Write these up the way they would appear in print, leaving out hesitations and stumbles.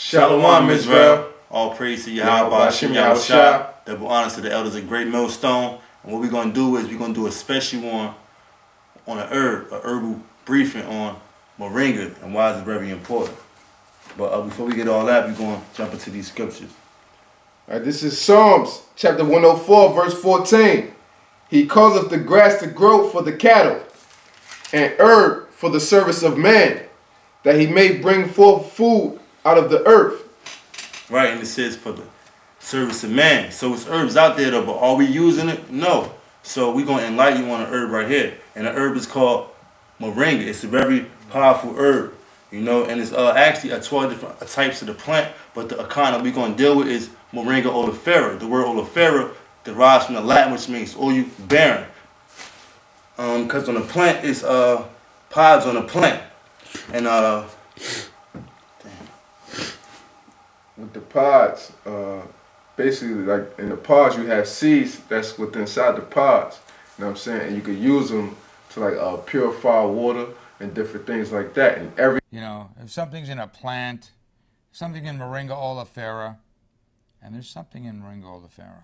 Shalawam, Israel. All praise to Yahawah Bahasham Yahawashi. Double honors to the elders of Great Millstone. And what we're going to do is we're going to do a special one on an herbal briefing on Moringa and why it's very important. But before we get all that, we're going to jump into these scriptures. All right, this is Psalms chapter 104, verse 14. He causeth the grass to grow for the cattle, and herb for the service of man, that he may bring forth food out of the earth. Right, and it says for the service of man. So it's herbs out there though, but are we using it? No. So we're going to enlighten you on an herb right here. And the herb is called Moringa. It's a very powerful herb, you know, and it's actually 12 different types of the plant, but the kind that we're going to deal with is Moringa Oleifers. The word oleifera derives from the Latin, which means oil bearing. Because on the plant, it's pods on the plant. And with the pods, basically like in the pods you have seeds that's within inside the pods. You know what I'm saying? And you could use them to like purify water and different things like that. And you know, if something's in a plant, something in Moringa Oleifers, and there's something in Moringa Oleifers.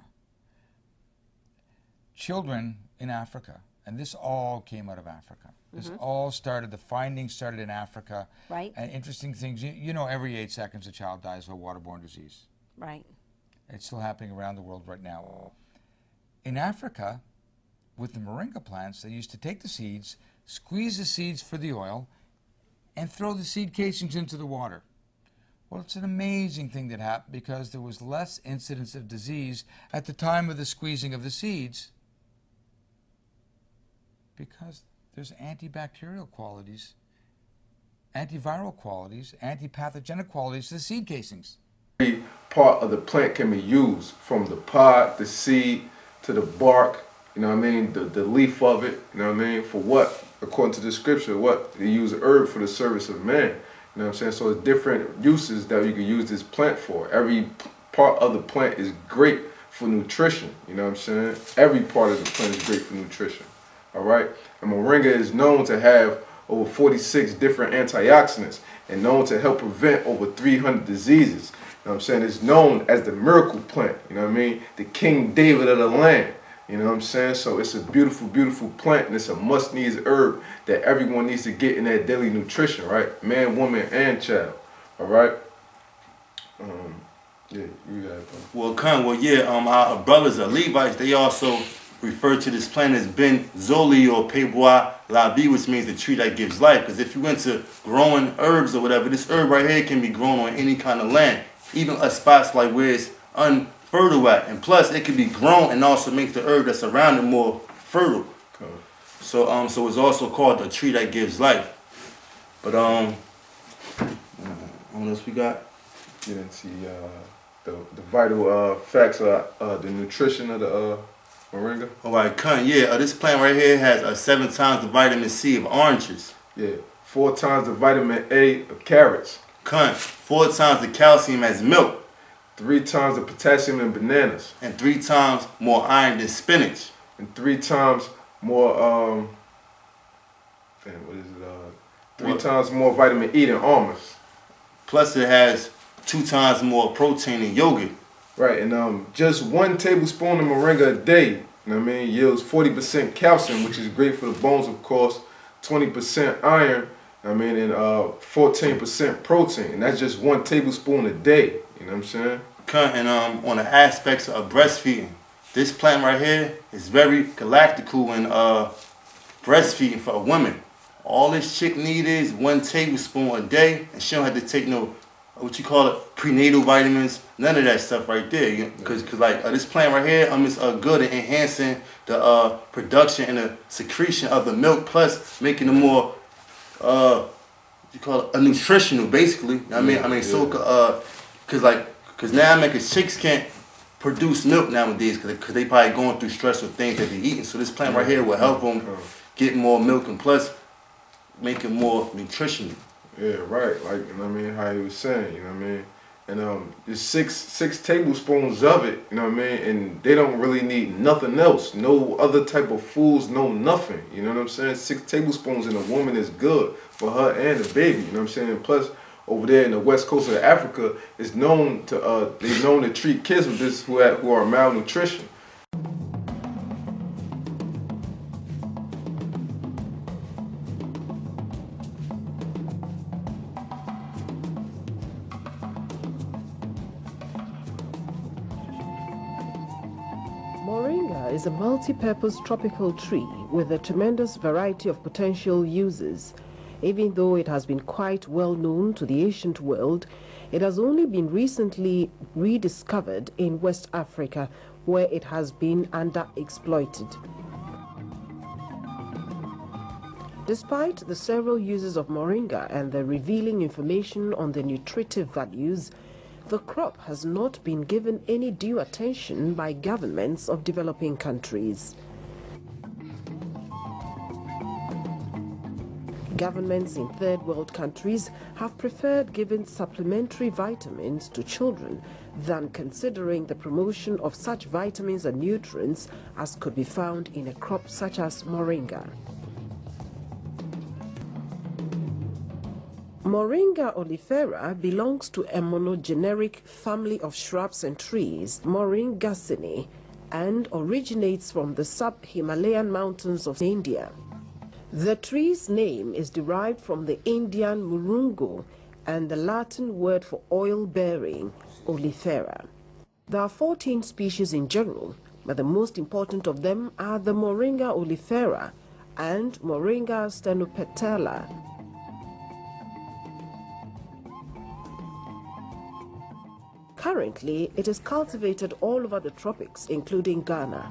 Children in Africa, and this all came out of Africa. This all started, the findings started in Africa. Right. And interesting things, you know, every 8 seconds a child dies of a waterborne disease. Right. It's still happening around the world right now. In Africa, with the Moringa plants, they used to take the seeds, squeeze the seeds for the oil, and throw the seed casings into the water. Well, it's an amazing thing that happened because there was less incidence of disease at the time of the squeezing of the seeds because there's antibacterial qualities, antiviral qualities, antipathogenic qualities to the seed casings. Every part of the plant can be used, from the pod, the seed, to the bark, you know what I mean, the leaf of it, you know what I mean, for what? According to the scripture, what? They use herb for the service of man. You know what I'm saying? So it's different uses that you can use this plant for. Every part of the plant is great for nutrition. You know what I'm saying? Every part of the plant is great for nutrition. All right? And Moringa is known to have over 46 different antioxidants and known to help prevent over 300 diseases. You know what I'm saying? It's known as the miracle plant. You know what I mean? The King David of the land. You know what I'm saying? So it's a beautiful, beautiful plant, and it's a must-needs herb that everyone needs to get in their daily nutrition, right? Man, woman, and child. All right? Yeah, you got it, bro. Our brothers, the Levites, they also refer to this plant as Ben Zoli or Pebois La Vie, which means the tree that gives life. Because if you went to growing herbs or whatever, this herb right here can be grown on any kind of land, even at spots like where it's unfertile at. And plus, it can be grown and also makes the herb that's around it more fertile. Okay. So, so it's also called the tree that gives life. But what else we got? Get into the vital facts of the nutrition of the Moringa. Alright, this plant right here has 7 times the vitamin C of oranges. Yeah, 4 times the vitamin A of carrots. 4 times the calcium as milk. 3 times the potassium in bananas. And 3 times more iron than spinach. And 3 times more, 3 times more vitamin E than almonds. Plus it has 2 times more protein than yogurt. Right, and just 1 tablespoon of Moringa a day, you know what I mean, yields 40% calcium, which is great for the bones, of course, 20% iron, I mean, and 14% protein, and that's just 1 tablespoon a day, you know what I'm saying? And on the aspects of breastfeeding, this plant right here is very galactical in breastfeeding for a woman. All this chick needs is 1 tablespoon a day, and she don't have to take no, what you call it, prenatal vitamins, none of that stuff right there. Because this plant right here is good at enhancing the production and the secretion of the milk, plus making it more, you call it, a nutritional, basically. Because now chicks can't produce milk nowadays because they probably going through stress with things that they're eating. So this plant right here will help them get more milk and plus make it more nutritional. Yeah, right. Like, you know what I mean, how he was saying, you know what I mean? And there's six tablespoons of it, you know what I mean? And they don't really need nothing else. No other type of foods, no nothing. You know what I'm saying? 6 tablespoons in a woman is good for her and the baby, you know what I'm saying? And plus, over there in the west coast of Africa is known to they're known to treat kids with this who are malnutrition. Moringa is a multi-purpose tropical tree with a tremendous variety of potential uses. Even though it has been quite well known to the ancient world, it has only been recently rediscovered in West Africa, where it has been underexploited. Despite the several uses of moringa and the revealing information on the nutritive values, the crop has not been given any due attention by governments of developing countries. Governments in third world countries have preferred giving supplementary vitamins to children than considering the promotion of such vitamins and nutrients as could be found in a crop such as moringa. Moringa oleifera belongs to a monogeneric family of shrubs and trees, Moringacinae, and originates from the sub-Himalayan mountains of India. The tree's name is derived from the Indian murungo and the Latin word for oil-bearing, oleifera. There are 14 species in general, but the most important of them are the Moringa oleifera and Moringa stenopetala. Currently, it is cultivated all over the tropics, including Ghana.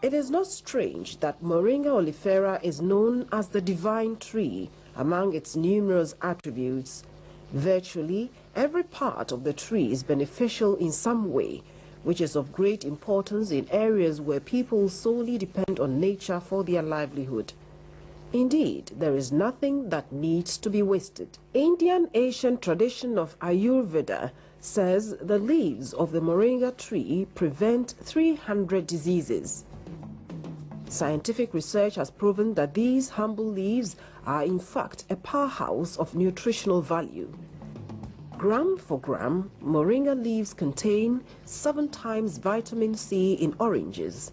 It is not strange that Moringa oleifera is known as the divine tree among its numerous attributes. Virtually every part of the tree is beneficial in some way, which is of great importance in areas where people solely depend on nature for their livelihood. Indeed, there is nothing that needs to be wasted. Indian ancient tradition of Ayurveda says the leaves of the moringa tree prevent 300 diseases. Scientific research has proven that these humble leaves are in fact a powerhouse of nutritional value. Gram for gram, moringa leaves contain 7 times vitamin C in oranges,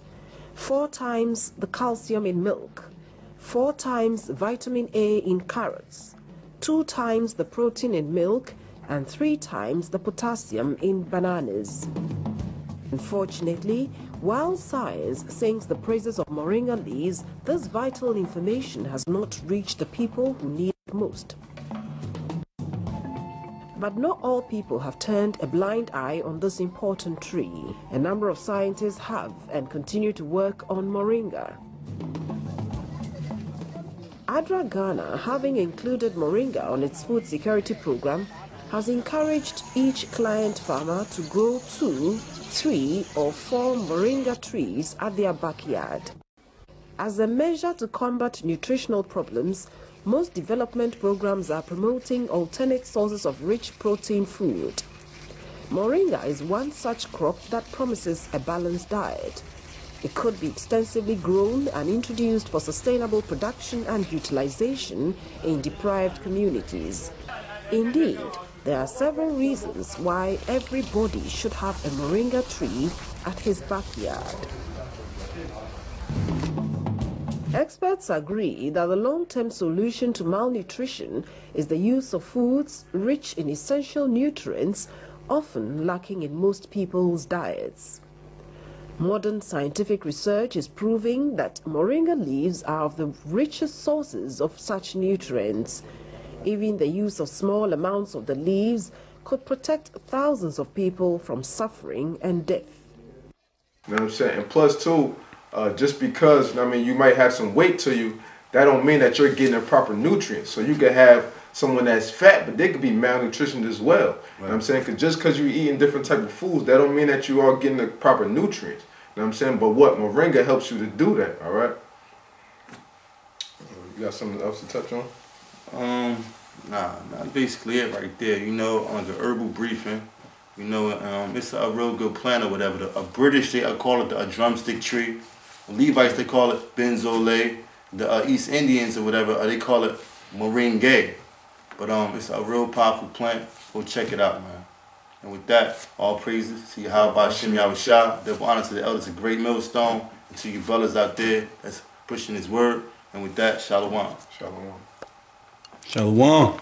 4 times the calcium in milk, 4 times vitamin A in carrots, 2 times the protein in milk, and 3 times the potassium in bananas. Unfortunately, while science sings the praises of moringa leaves, this vital information has not reached the people who need it most. But not all people have turned a blind eye on this important tree. A number of scientists have and continue to work on moringa. ADRA Ghana, having included moringa on its food security program, has encouraged each client farmer to grow 2, 3 or 4 moringa trees at their backyard. As a measure to combat nutritional problems, most development programs are promoting alternate sources of rich protein food. Moringa is one such crop that promises a balanced diet. It could be extensively grown and introduced for sustainable production and utilization in deprived communities. Indeed, there are several reasons why everybody should have a moringa tree at his backyard. Experts agree that the long-term solution to malnutrition is the use of foods rich in essential nutrients, often lacking in most people's diets. Modern scientific research is proving that moringa leaves are of the richest sources of such nutrients. Even the use of small amounts of the leaves could protect thousands of people from suffering and death. You know what I'm saying? And plus too, just because, I mean, you might have some weight to you, that don't mean that you're getting the proper nutrients. So you could have someone that's fat, but they could be malnutritioned as well. Right. You know what I'm saying? Cause just because you're eating different type of foods, that don't mean that you are getting the proper nutrients. You know what I'm saying? But what moringa helps you to do that, all right? You got something else to touch on? Nah, basically it right there. You know, on the herbal briefing, you know, it's a real good plant or whatever. A British, they call it a drumstick tree. The Levites, they call it benzole. The East Indians or whatever, they call it moringa. But it's a real powerful plant. Go check it out, man. And with that, all praises to Yahawah Bahasham Yahawashi. Double honor to the elders of Great Millstone, and to you brothers out there that's pushing his word. And with that, Shalawam. Shalom. Shalawam.